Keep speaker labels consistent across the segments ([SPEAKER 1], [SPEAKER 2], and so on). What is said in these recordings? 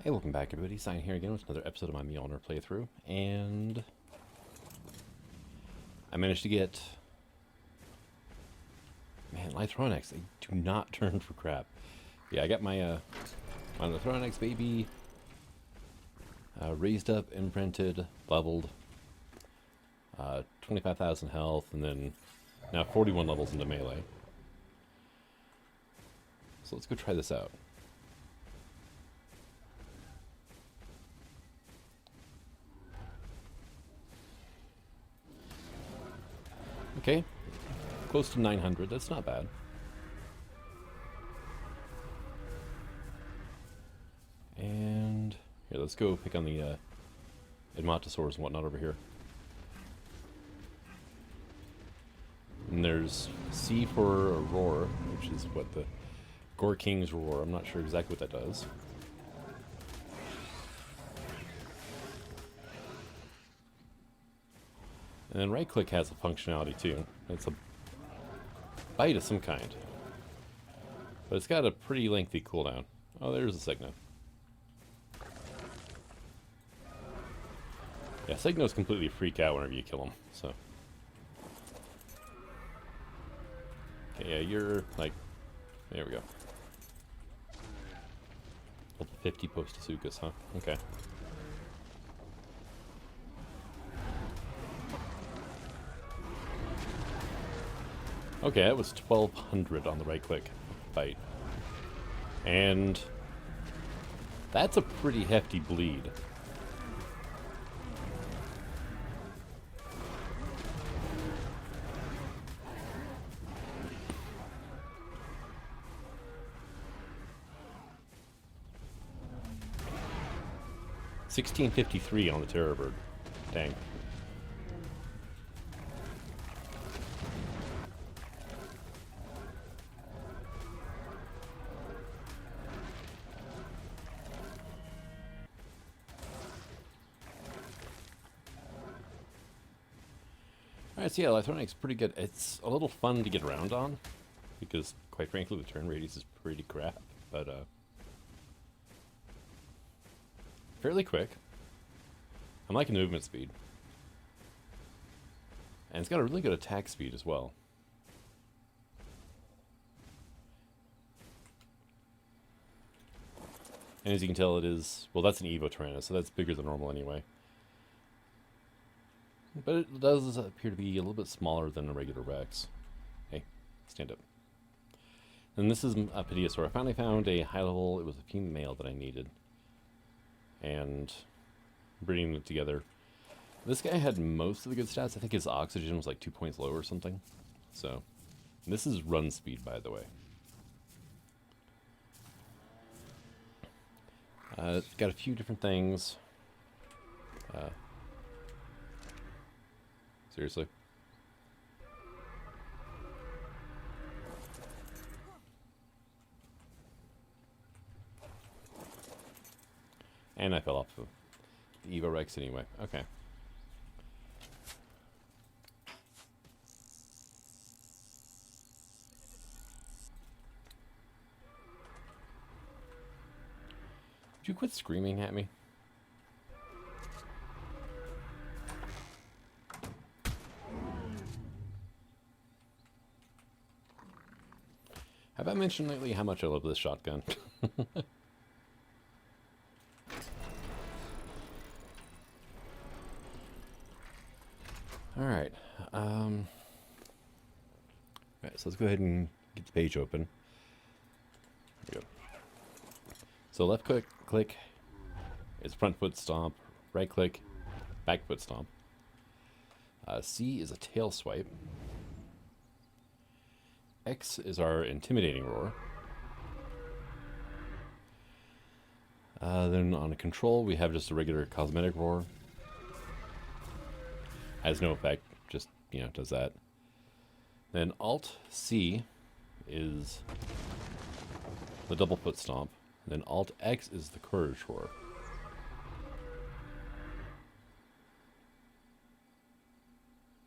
[SPEAKER 1] Hey, welcome back everybody, Sign here again with another episode of my Mjolnir playthrough, and I managed to get, man, Lithronics, they do not turn for crap. Yeah, I got my Lithronics baby, raised up, imprinted, leveled, 25,000 health, and then now 41 levels into melee. So let's go try this out. Okay, close to 900, that's not bad. And here, let's go pick on the Edmontosaurs and whatnot over here. And there's C for a roar, which is what the Gore King's roar. I'm not sure exactly what that does. And then right click has a functionality too. It's a bite of some kind. But it's got a pretty lengthy cooldown. Oh, there's a Signo. Yeah, Signos completely freak out whenever you kill them, so. Okay, yeah, you're like, there we go. Level 50 Post-Asukas, huh? Okay. Okay, that was 1200 on the right click bite. And that's a pretty hefty bleed. $16.53 on the Terror Bird. Dang. Alright, so yeah, Lithronics pretty good. It's a little fun to get around on, because, quite frankly, the turn radius is pretty crap, but, fairly quick. I'm liking the movement speed. And it's got a really good attack speed as well. And as you can tell, it is, well, that's an Evo Tyrannus, so that's bigger than normal anyway. But it does appear to be a little bit smaller than a regular Rex. Hey, stand up. And this is a Pediasaur. I finally found a high level, it was a female that I needed. And breeding it together. This guy had most of the good stats. I think his oxygen was like 2 points low or something. So, this is run speed, by the way. Got a few different things. Seriously. And I fell off of the Evo Rex anyway. Okay. Would you quit screaming at me? Have I mentioned lately how much I love this shotgun? Alright. Alright, so let's go ahead and get the page open. There we go. So left click is front foot stomp, right click, back foot stomp. C is a tail swipe. X is our intimidating roar. Then on a control, we have just a regular cosmetic roar. Has no effect, just, you know, does that. Then Alt C is the double foot stomp. Then Alt X is the courage roar.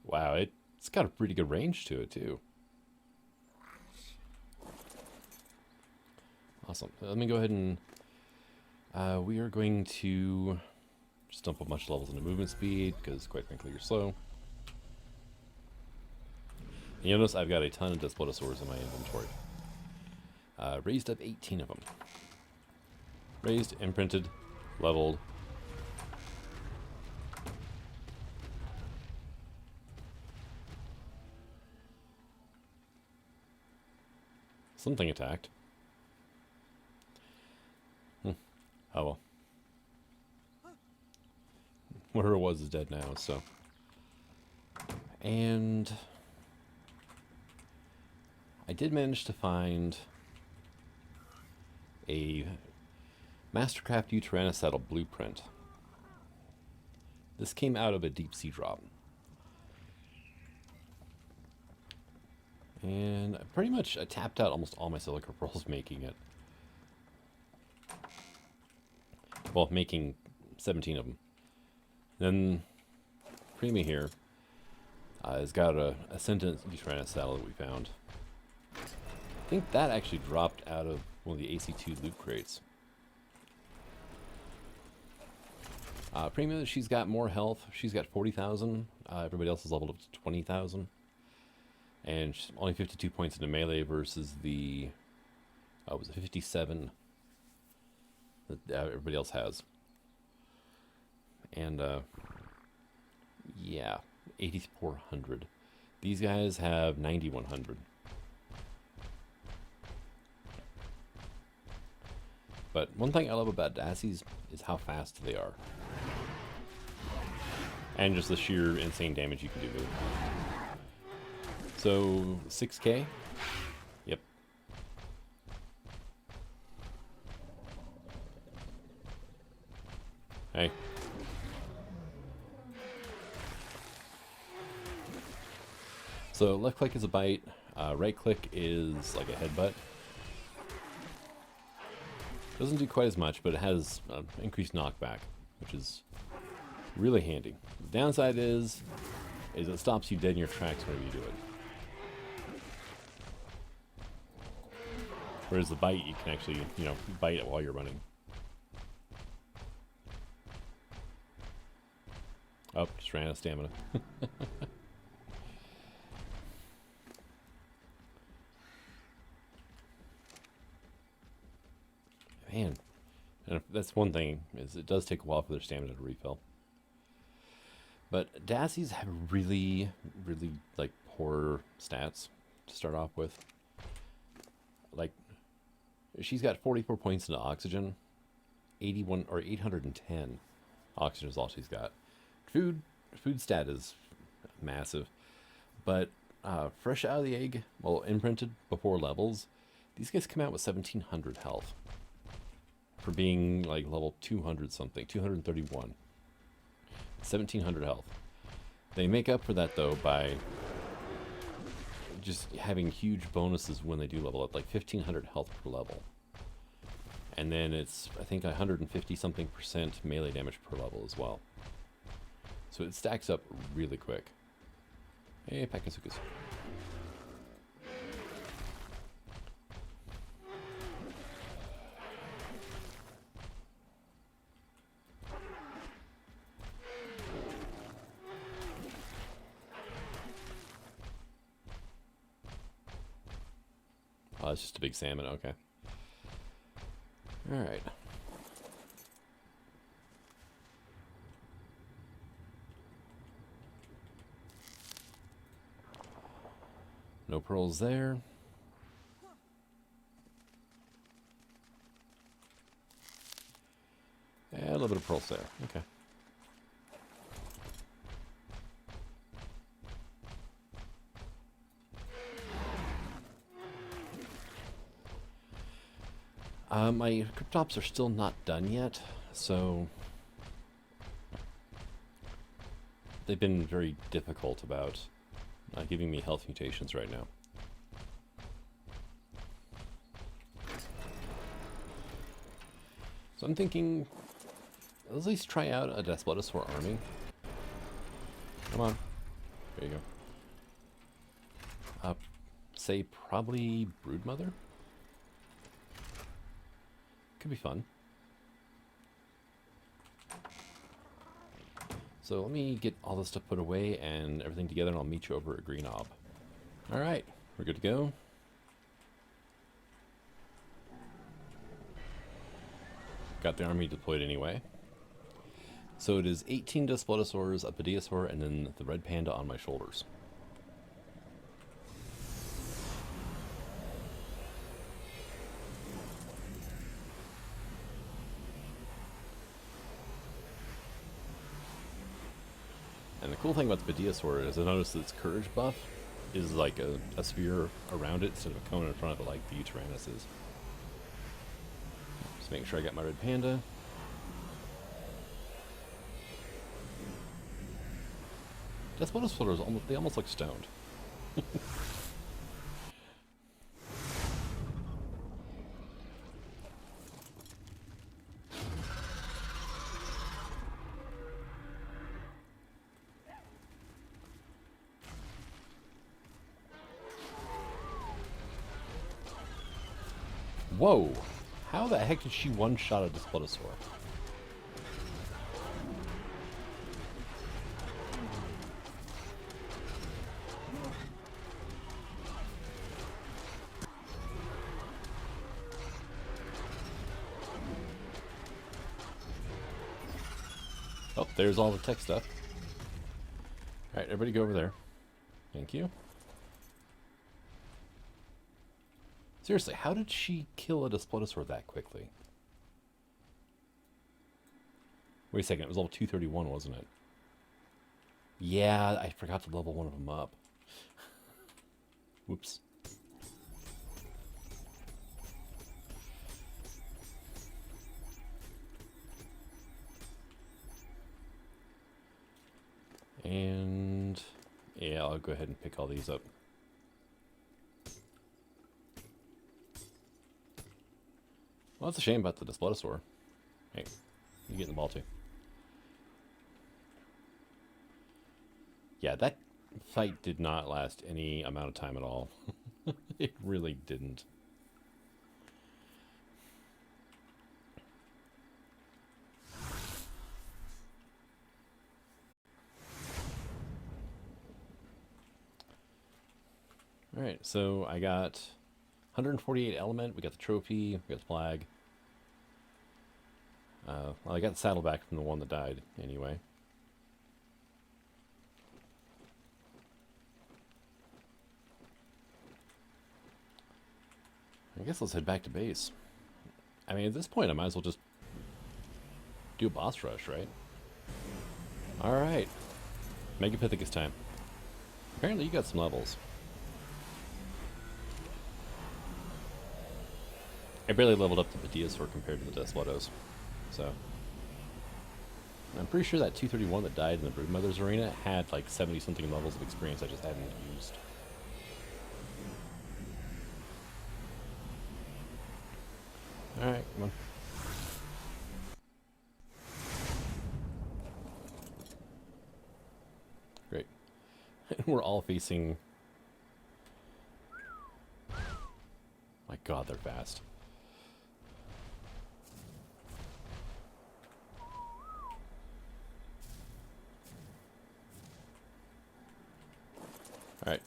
[SPEAKER 1] Wow, it's got a pretty good range to it too. Awesome. Let me go ahead and We are going to just dump a bunch of levels into movement speed, because quite frankly you're slow. And you'll notice I've got a ton of Desplotosaurs in my inventory. Raised up 18 of them. Raised, imprinted, leveled. Something attacked. Oh well. Whatever it was is dead now, so. And I did manage to find a Mastercraft U Tyrannosaddle blueprint. This came out of a deep sea drop. And pretty much I tapped out almost all my silica pearls making it. Well, making 17 of them. Then Prima here has got a Ascendant Tyrannosaddle that we found. I think that actually dropped out of one of the AC2 loot crates. Prima, she's got more health. She's got 40,000. Everybody else is leveled up to 20,000. And she's only 52 points into melee versus the, was it 57 that everybody else has. And, yeah, 8,400. These guys have 9,100. But one thing I love about Dassies is how fast they are. And just the sheer insane damage you can do with it. So, 6K? Yep. Hey. So, left click is a bite, right click is like a headbutt. Doesn't do quite as much, but it has increased knockback, which is really handy. The downside is it stops you dead in your tracks whenever you do it. Whereas the bite, you can actually, bite it while you're running. Oh, just ran out of stamina. Man, and that's one thing, is it does take a while for their stamina to refill. But Dassies have really, really, like, poor stats to start off with. Like, she's got 44 points into oxygen, 81 or 810 oxygen is all she's got. Food stat is massive, but fresh out of the egg, well, imprinted before levels, these guys come out with 1,700 health for being like level 200 something, 231, 1,700 health. They make up for that though by just having huge bonuses when they do level up, like 1,500 health per level. And then it's, I think, 150 something % melee damage per level as well. So it stacks up really quick. Hey, Pakasukas. Oh, it's just a big salmon, okay. Alright. No pearls there. Yeah, a little bit of pearls there, okay. My Cryptops are still not done yet, so they've been very difficult about giving me health mutations right now. So I'm thinking, let's at least try out a Desplotosaur army. Come on. There you go. Say probably Broodmother? Could be fun. So let me get all this stuff put away and everything together, and I'll meet you over at Green Ob. Alright, we're good to go. Got the army deployed anyway. So it is 18 Desplotosaurs, a Pediasaur, and then the red panda on my shoulders. And the cool thing about the Pediasaur is I noticed that its courage buff is like a sphere around it instead of a cone in front of it like the Tyrannus is. Just making sure I got my red panda. Desplotosaurs, they almost look stoned. Whoa! How the heck did she one-shot a Desplotosaur? Oh, there's all the tech stuff. Alright, everybody go over there. Thank you. Seriously, how did she kill a Desplotosaur that quickly? Wait a second, it was level 231, wasn't it? Yeah, I forgot to level one of them up. Whoops. And yeah, I'll go ahead and pick all these up. Well, that's a shame about the Desplotosaur. Hey, you get in the ball too. Yeah, that fight did not last any amount of time at all. It really didn't. Alright, so I got 148 element, we got the trophy, we got the flag. Well, I got the saddle back from the one that died, anyway. I guess let's head back to base. I mean, at this point, I might as well just do a boss rush, right? Alright. Megapithecus time. Apparently you got some levels. I barely leveled up the Pediasaur compared to the Desplotos. So, I'm pretty sure that 231 that died in the Broodmother's Arena had like 70-something levels of experience I just hadn't used. Alright, come on. Great. We're all facing... My god, they're fast. Alright.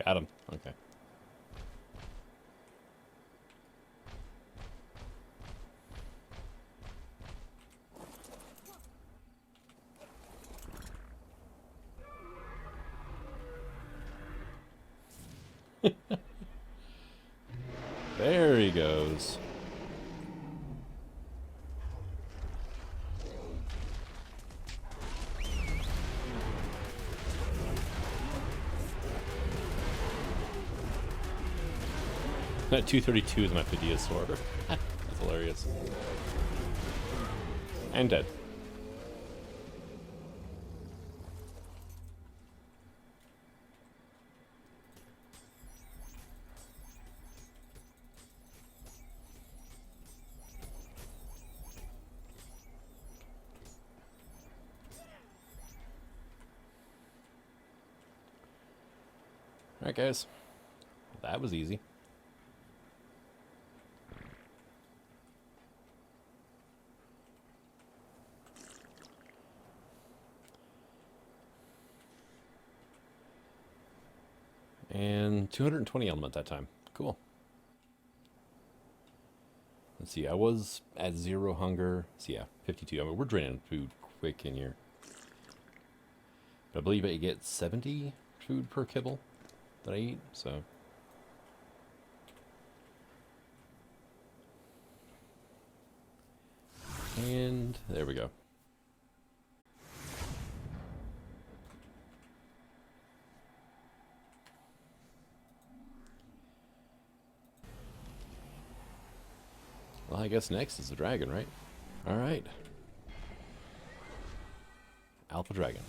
[SPEAKER 1] Got him. Okay. There he goes. That 232 is my Pediasaur. That's hilarious. And dead. Alright, guys. That was easy. And 220 element that time. Cool. Let's see, I was at 0 hunger. So yeah, 52. I mean, we're draining food quick in here. But I believe I get 70 food per kibble that I eat, so. And there we go. Well, I guess next is the dragon, right? Alright. Alpha Dragon.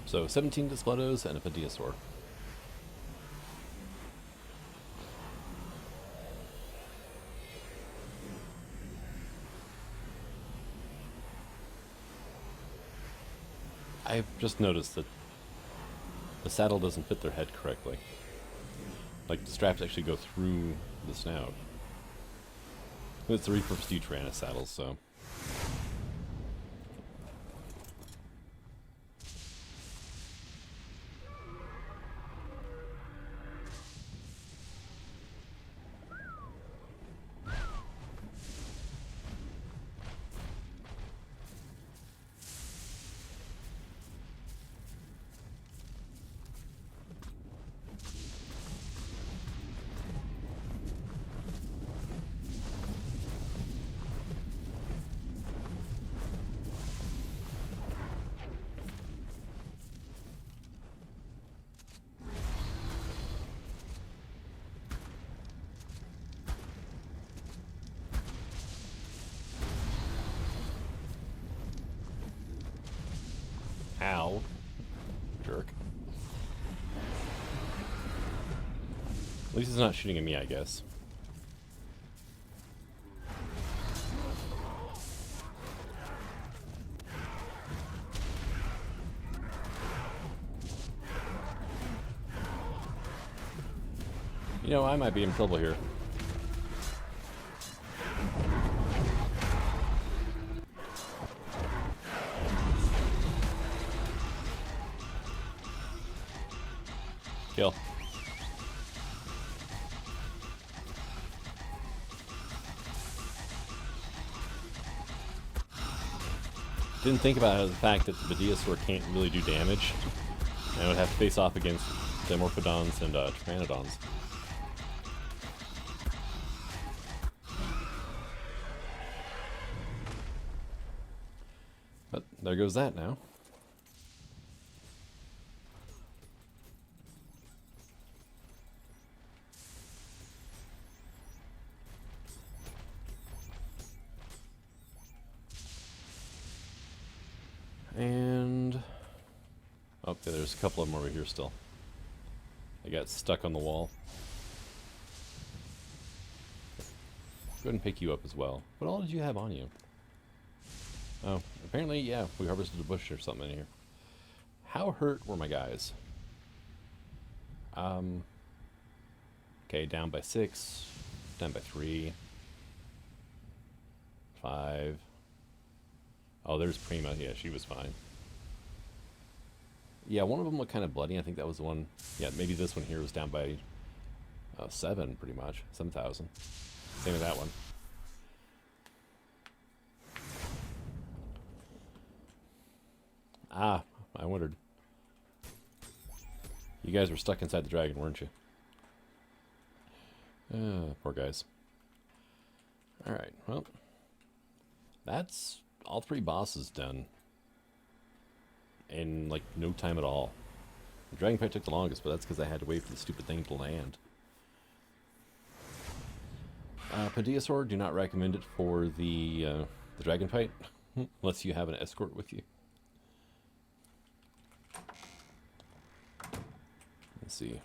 [SPEAKER 1] So 17 Despletos and a Pediasaur. I've just noticed that the saddle doesn't fit their head correctly. Like, the straps actually go through the snout. It's the repurposed Utyrannus saddles, so. Ow. Jerk. At least he's not shooting at me, I guess. You know, I might be in trouble here. Kill. Didn't think about the fact that the Pediasaur can't really do damage. And I would have to face off against Dimorphodons and Pteranodons. But there goes that now. And oh, yeah, there's a couple of them over here still. They got stuck on the wall. Go ahead and pick you up as well. What all did you have on you? Oh, apparently, yeah, we harvested a bush or something in here. How hurt were my guys? Okay, down by 6, down by 3, 5. Oh, there's Prima. Yeah, she was fine. Yeah, one of them looked kind of bloody. I think that was the one. Yeah, maybe this one here was down by 7, pretty much. 7,000. Same with that one. Ah, I wondered. You guys were stuck inside the dragon, weren't you? Poor guys. Alright, well. That's all 3 bosses done. In, like, no time at all. The dragon fight took the longest, but that's because I had to wait for the stupid thing to land. Pediasaur, do not recommend it for the dragon fight. Unless you have an escort with you. Let's see.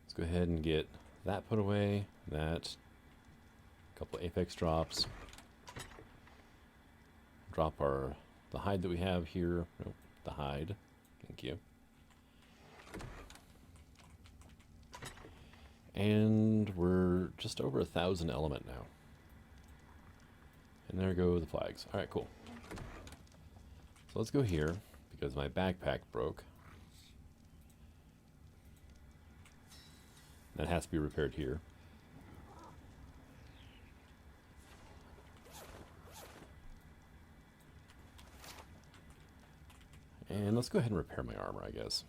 [SPEAKER 1] Let's go ahead and get That put away. That. A couple Apex drops. Drop the hide that we have here. Nope, the hide. Thank you. And we're just over 1,000 element now. And there go the flags. Alright, cool. So let's go here, because my backpack broke. That has to be repaired here. And let's go ahead and repair my armor, I guess.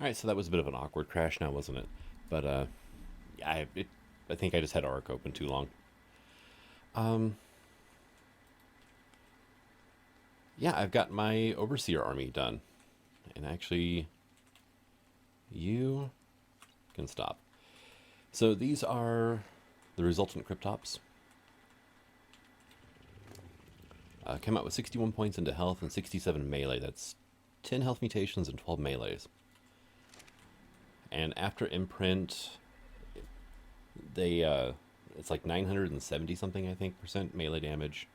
[SPEAKER 1] Alright, so that was a bit of an awkward crash now, wasn't it? But, I think I just had Ark open too long. Yeah, I've got my Overseer army done. And actually, you can stop. So these are the resultant Cryptops. Came out with 61 points into health and 67 melee. That's 10 health mutations and 12 melees. And after imprint, they it's like 970 something, I think, percent melee damage,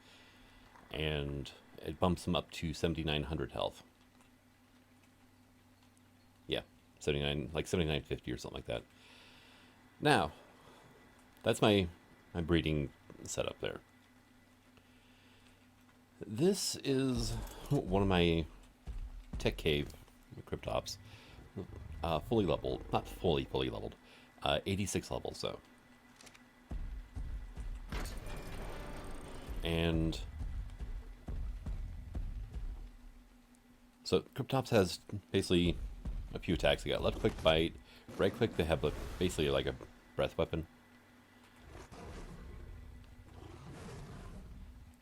[SPEAKER 1] and it bumps them up to 7,900 health. Yeah, 79, like 7,950 or something like that. Now, that's my breeding setup there. This is one of my tech cave Cryptops. Fully leveled, not fully leveled, 86 levels though. And so Cryptops has basically a few attacks. They got left click, bite, right click. They have basically like a breath weapon.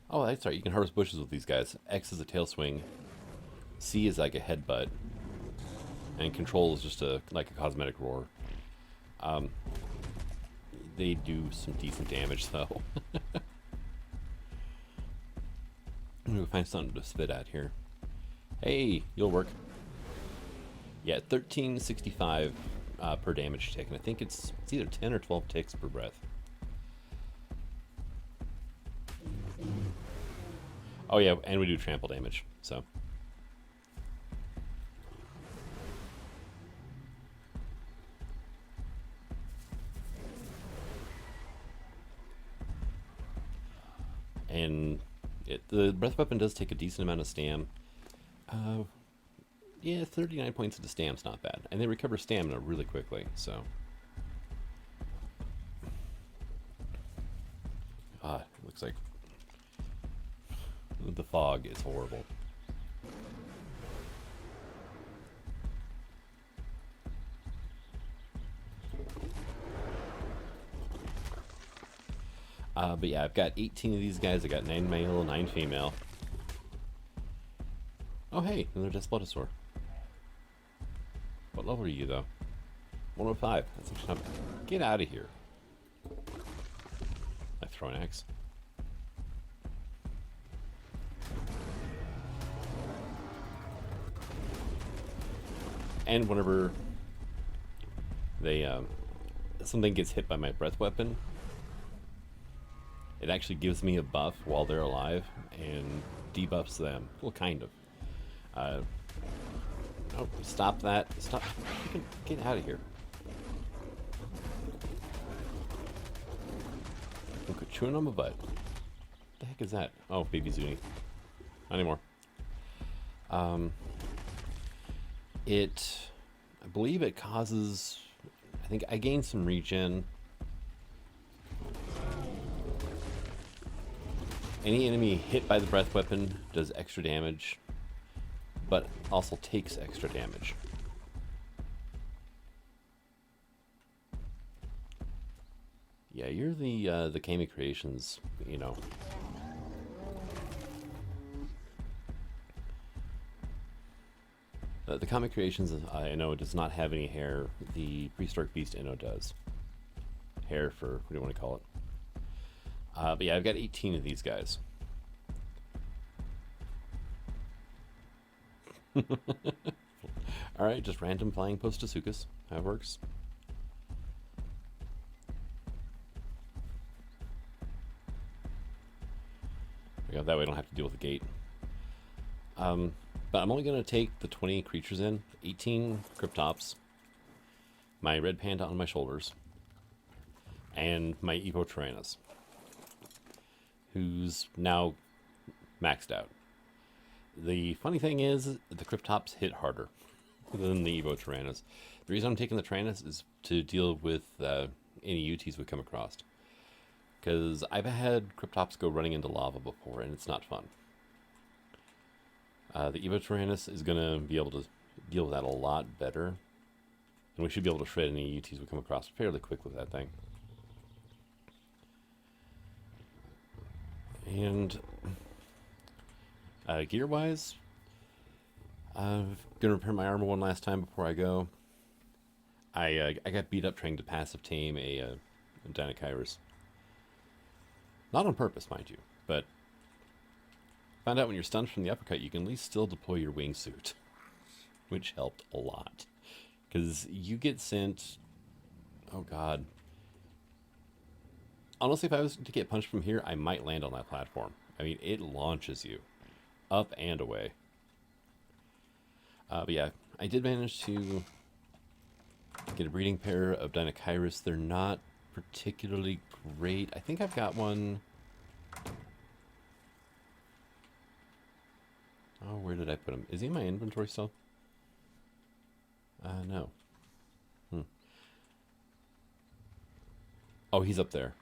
[SPEAKER 1] Oh, that's right. You can harvest bushes with these guys. X is a tail swing. C is like a headbutt. And control is just like a cosmetic roar. They do some decent damage though. I'm gonna find something to spit at here. Hey, you'll work. Yeah, 1365 per damage tick, and I think it's either 10 or 12 ticks per breath. Oh yeah, and we do trample damage, so. And the breath weapon does take a decent amount of stam. Yeah, 39 points into stam's not bad. And they recover stamina really quickly, so. It looks like the fog is horrible. But yeah, I've got 18 of these guys. I got 9 male, 9 female. Oh hey, another Desplotosaur. What level are you though? 105. That's actually not bad. Get out of here. I throw an axe. And whenever they something gets hit by my breath weapon, it actually gives me a buff while they're alive and debuffs them. Well, kind of. Oh, stop that. Stop. You can get out of here. Look at chewing on my butt. What the heck is that? Oh, baby Zuni. Not anymore. I believe it causes, I think I gained some regen. Any enemy hit by the breath weapon does extra damage, but also takes extra damage. Yeah, you're the Kami Creations, you know. The Comic Creations, I know, does not have any hair. The Prehistoric Beast Inno does. Hair for, what do you want to call it? But yeah, I've got 18 of these guys. Alright, just random flying Post-Asukas. How it works. That way I don't have to deal with the gate. But I'm only going to take the 20 creatures in. 18 Cryptops. My red panda on my shoulders. And my Evo Tyrannus. Who's now maxed out. The funny thing is, the Cryptops hit harder than the Evo Tyrannus. The reason I'm taking the Tyrannus is to deal with any UTs we come across. Because I've had Cryptops go running into lava before, and it's not fun. The Evo Tyrannus is going to be able to deal with that a lot better. And we should be able to shred any UTs we come across fairly quick with that thing. And gear-wise, I'm going to repair my armor one last time before I go. I got beat up trying to passive tame a Dino Colorizer. Not on purpose, mind you, but found out when you're stunned from the uppercut, you can at least still deploy your wingsuit, which helped a lot. Because you get sent, oh god. Honestly, if I was to get punched from here, I might land on that platform. I mean, it launches you up and away. But yeah, I did manage to get a breeding pair of Dino Colorizer. They're not particularly great. I think I've got one. Oh, where did I put him? Is he in my inventory still? No. Oh, he's up there.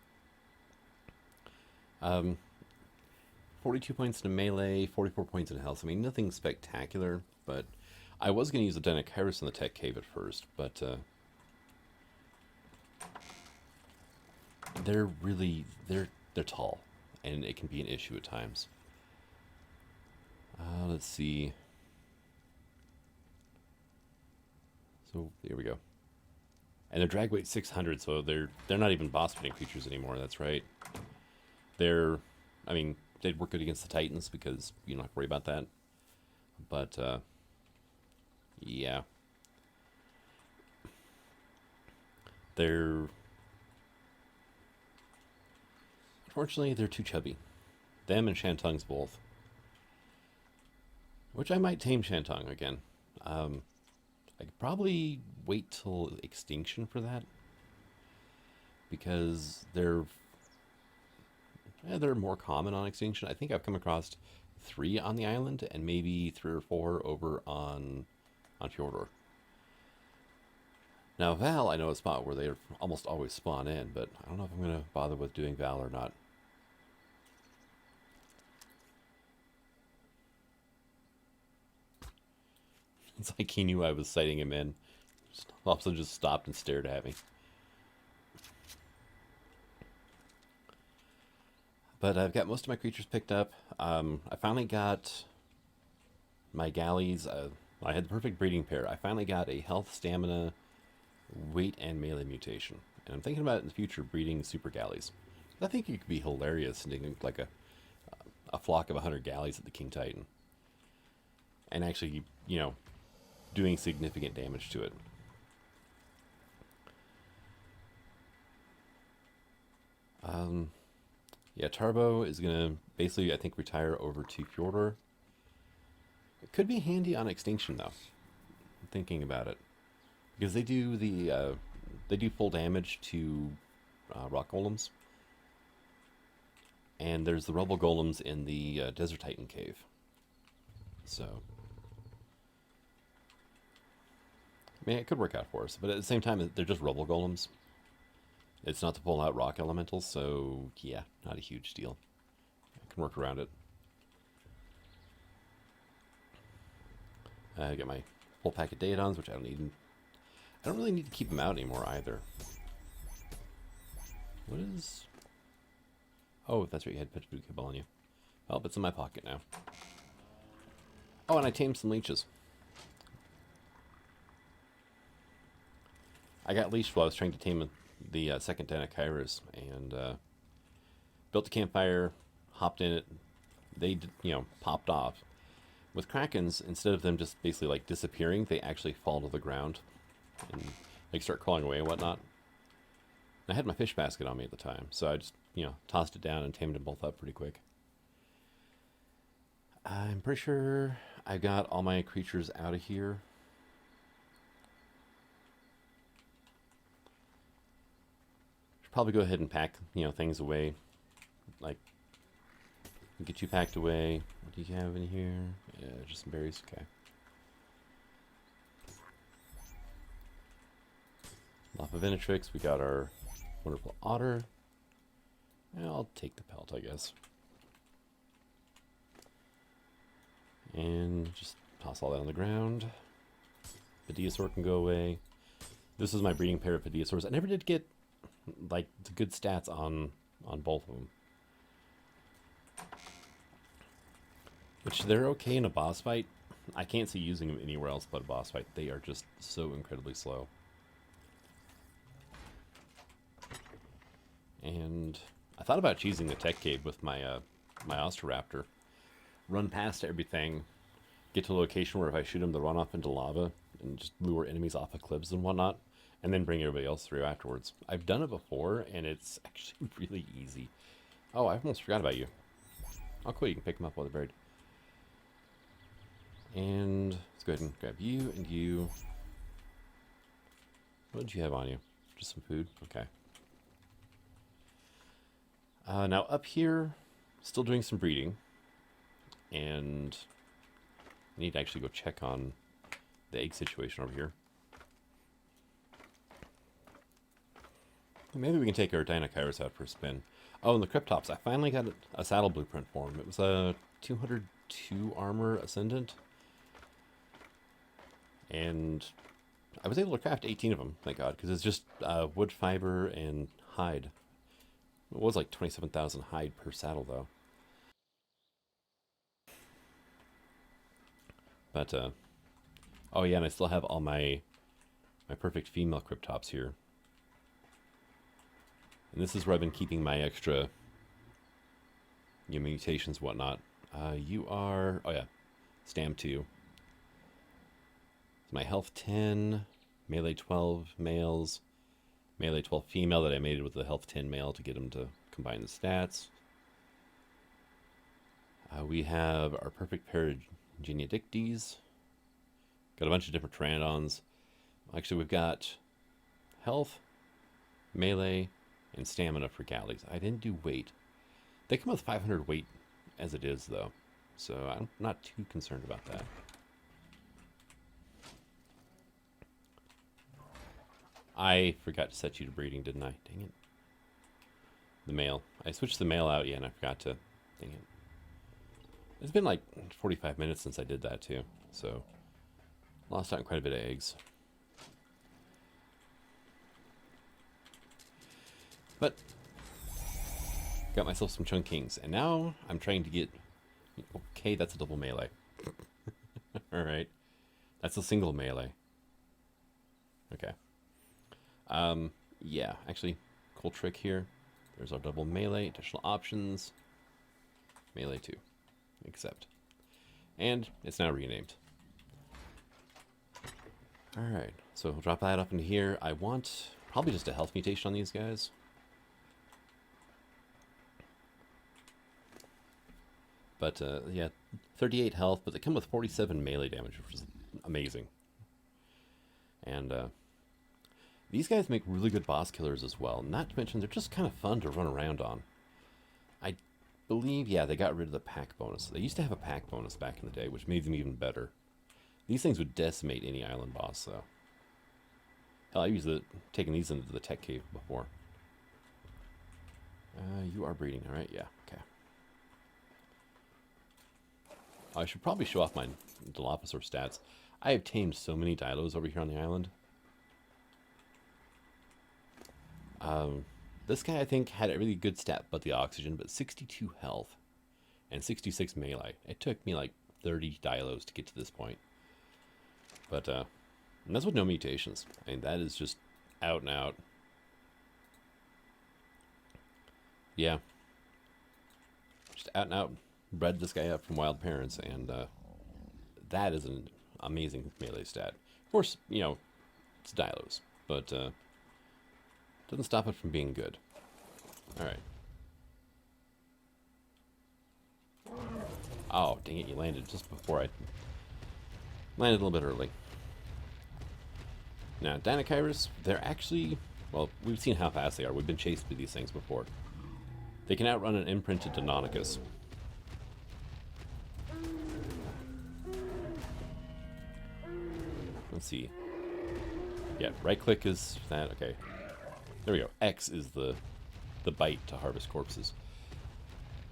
[SPEAKER 1] 42 points in melee, 44 points in health. I mean, nothing spectacular, but I was going to use the Dino Colorizer in the tech cave at first, but they're tall, and it can be an issue at times. Let's see. So there we go. And their drag weight 600, so they're not even boss fighting creatures anymore. That's right. I mean, they'd work good against the Titans because you don't have to worry about that. But yeah, unfortunately they're too chubby. Them and Shantung's both. Which I might tame Shantung again. I could probably wait till extinction for that. Because they're more common on extinction. I think I've come across 3 on the island and maybe 3 or 4 over on Fjordor. Now Val, I know a spot where they almost always spawn in, but I don't know if I'm going to bother with doing Val or not. It's like he knew I was sighting him in. Also just stopped and stared at me. But I've got most of my creatures picked up. I finally got my galleys. I had the perfect breeding pair. I finally got a health, stamina, weight, and melee mutation. And I'm thinking about in the future breeding super galleys. I think it could be hilarious sending like a flock of 100 galleys at the King Titan. And actually, you know, doing significant damage to it. Yeah, Turbo is going to basically, I think, retire over to Fjordor. It could be handy on Extinction, though. I'm thinking about it. Because they do full damage to rock golems. And there's the rubble golems in the Desert Titan cave. So, I mean, it could work out for us. But at the same time, they're just rubble golems. It's not to pull out rock elementals, so yeah, not a huge deal. I can work around it. I got my full pack of Daedons, which I don't need. I don't really need to keep them out anymore either. What is... Oh, that's right, you had Petrified Cabal on you. Well, it's in my pocket now. Oh, and I tamed some leeches. I got leashed while I was trying to tame the second Dino Kairos, and built a campfire, hopped in it. They, popped off. With Krakens, instead of them just basically like disappearing, they actually fall to the ground and like start crawling away and whatnot. And I had my fish basket on me at the time, so I just, tossed it down and tamed them both up pretty quick. I'm pretty sure I got all my creatures out of here. Should probably go ahead and pack, things away. Like, get you packed away. What do you have in here? Yeah, just some berries. Okay. Venetrix. We got our wonderful otter. Yeah, I'll take the pelt, I guess. And just toss all that on the ground. Pediasaur can go away. This is my breeding pair of Pediasaurs. I never did get like the good stats on both of them. Which they're okay in a boss fight. I can't see using them anywhere else but a boss fight. They are just so incredibly slow. And I thought about choosing the tech cave with my my Osteraptor. Run past everything, get to a location where if I shoot them, they'll run off into lava and just lure enemies off of cliffs and whatnot, and then bring everybody else through afterwards. I've done it before, and it's actually really easy. Oh, I almost forgot about you. Oh, cool, you can pick them up while they're buried. And let's go ahead and grab you and you. What did you have on you? Just some food? Okay. Now up here, still doing some breeding. And I need to actually go check on the egg situation over here. Maybe we can take our Dino Kairos out for a spin. Oh, and the Cryptops. I finally got a saddle blueprint for him. It was a 202 armor Ascendant. And I was able to craft 18 of them, thank God, because it's just wood, fiber, and hide. It was like 27,000 hide per saddle, though. But, oh yeah, and I still have all my perfect female Cryptops here. And this is where I've been keeping my extra, mutations, whatnot. You are, oh yeah, Stam 2. My health 10, melee 12 males, melee 12 female that I mated with the health 10 male to get them to combine the stats. We have our perfect pair of Geniodictes. Got a bunch of different Pteranodons. Actually, we've got health, melee, and stamina for galleys. I didn't do weight. They come with 500 weight as it is, though, so I'm not too concerned about that. I forgot to set you to breeding, didn't I? Dang it. The male. I switched the male out, yeah, and I forgot to... Dang it. It's been like 45 minutes since I did that, too. So, lost out on quite a bit of eggs. But, got myself some Chunkings. And now, I'm trying to get... Okay, that's a double melee. Alright. That's a single melee. Okay. Yeah, actually, cool trick here. There's our double melee, additional options. Melee 2. Accept. And it's now renamed. Alright, so we'll drop that up into here. I want probably just a health mutation on these guys. But, yeah, 38 health, but they come with 47 melee damage, which is amazing. And, these guys make really good boss killers as well. Not to mention, they're just kind of fun to run around on. I believe, yeah, they got rid of the pack bonus. They used to have a pack bonus back in the day, which made them even better. These things would decimate any island boss, though. Hell, I used taking these into the tech cave before. You are breeding, alright? Yeah, okay. I should probably show off my Dilophosaur stats. I have tamed so many Dilos over here on the island. This guy, I think, had a really good stat, but the oxygen, but 62 health and 66 melee. It took me like 30 Dilos to get to this point. But, and that's with no mutations. I mean, that is just out and out. Yeah. Just out and out bred this guy up from wild parents, and that is an amazing melee stat. Of course, you know, it's Dilos, but doesn't stop it from being good. Alright. Oh, dang it, you landed just before I landed a little bit early. Now, Dinochirus, they're actually, well, we've seen how fast they are. We've been chased by these things before. They can outrun an imprinted Deinonychus. Let's see. Yeah, right click is that. Okay. There we go. X is the bite to harvest corpses.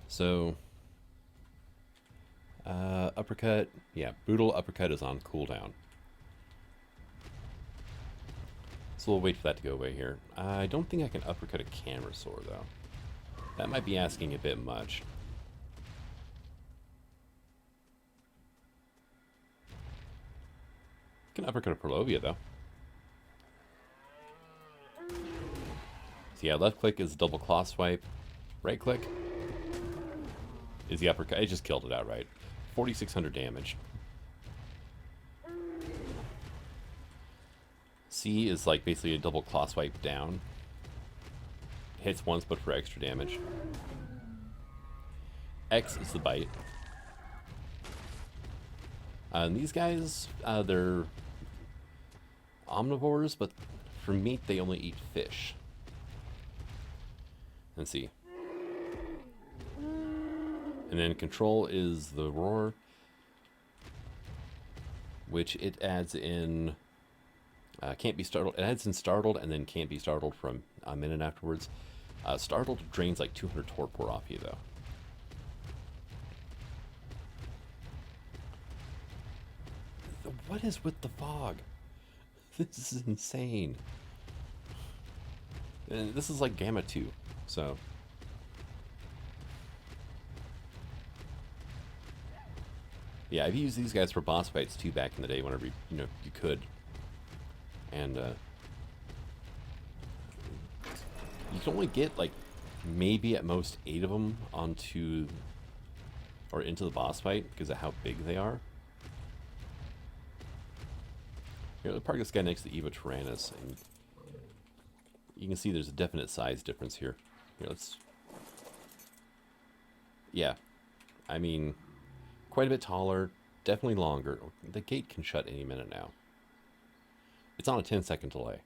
[SPEAKER 1] So, uppercut. Yeah, brutal uppercut is on cooldown. So we'll wait for that to go away here. I don't think I can uppercut a Camerasaur, though. That might be asking a bit much. Can uppercut a Prolovia, though. So yeah, left click is double claw swipe. Right click is the uppercut. I just killed it outright. 4,600 damage. C is like basically a double claw swipe down. Hits once but for extra damage. X is the bite. And these guys, they're omnivores, but for meat they only eat fish. Let's see. And then control is the roar, which it adds in can't be startled. It adds in startled and then can't be startled for a minute afterwards. Startled drains like 200 torpor off you, though. What is with the fog? This is insane. And this is like Gamma 2, so. Yeah, I've used these guys for boss fights too back in the day whenever you could. And you can only get like maybe at most 8 of them onto or into the boss fight because of how big they are. Here, let's park this guy next to Evo Tyrannus, and you can see there's a definite size difference here. Here, let's. Yeah, I mean, quite a bit taller, definitely longer. The gate can shut any minute now. It's on a 10-second delay,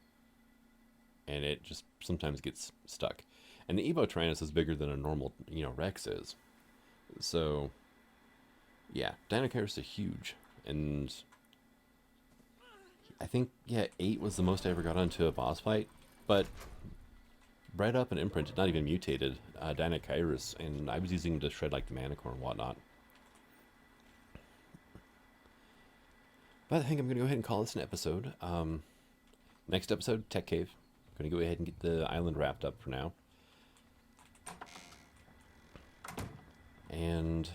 [SPEAKER 1] and it just sometimes gets stuck. And the Evo Tyrannus is bigger than a normal, Rex is. So, yeah, Dinochirus are huge, and I think, 8 was the most I ever got onto a boss fight, but bred up and imprinted, not even mutated, Dinochirus, and I was using him to shred like the Manicore and whatnot. But I think I'm going to go ahead and call this an episode. Next episode, Tech Cave. I'm going to go ahead and get the island wrapped up for now. And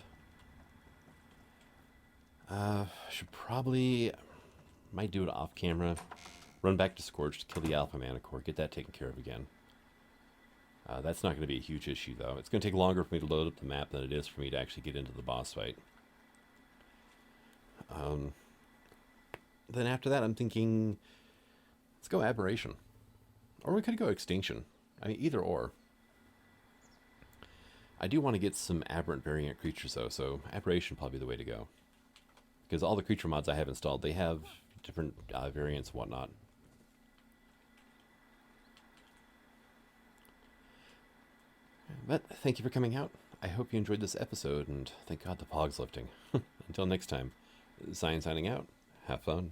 [SPEAKER 1] should probably, might do it off camera. Run back to Scorch to kill the Alpha Manicore. Get that taken care of again. That's not going to be a huge issue, though. It's going to take longer for me to load up the map than it is for me to actually get into the boss fight. Then after that, I'm thinking, let's go Aberration. Or we could go Extinction. I mean, either or. I do want to get some aberrant variant creatures, though, so Aberration probably the way to go. Because all the creature mods I have installed, they have different variants and whatnot. But thank you for coming out. I hope you enjoyed this episode, and thank God the fog's lifting. Until next time, Science signing out. Have fun.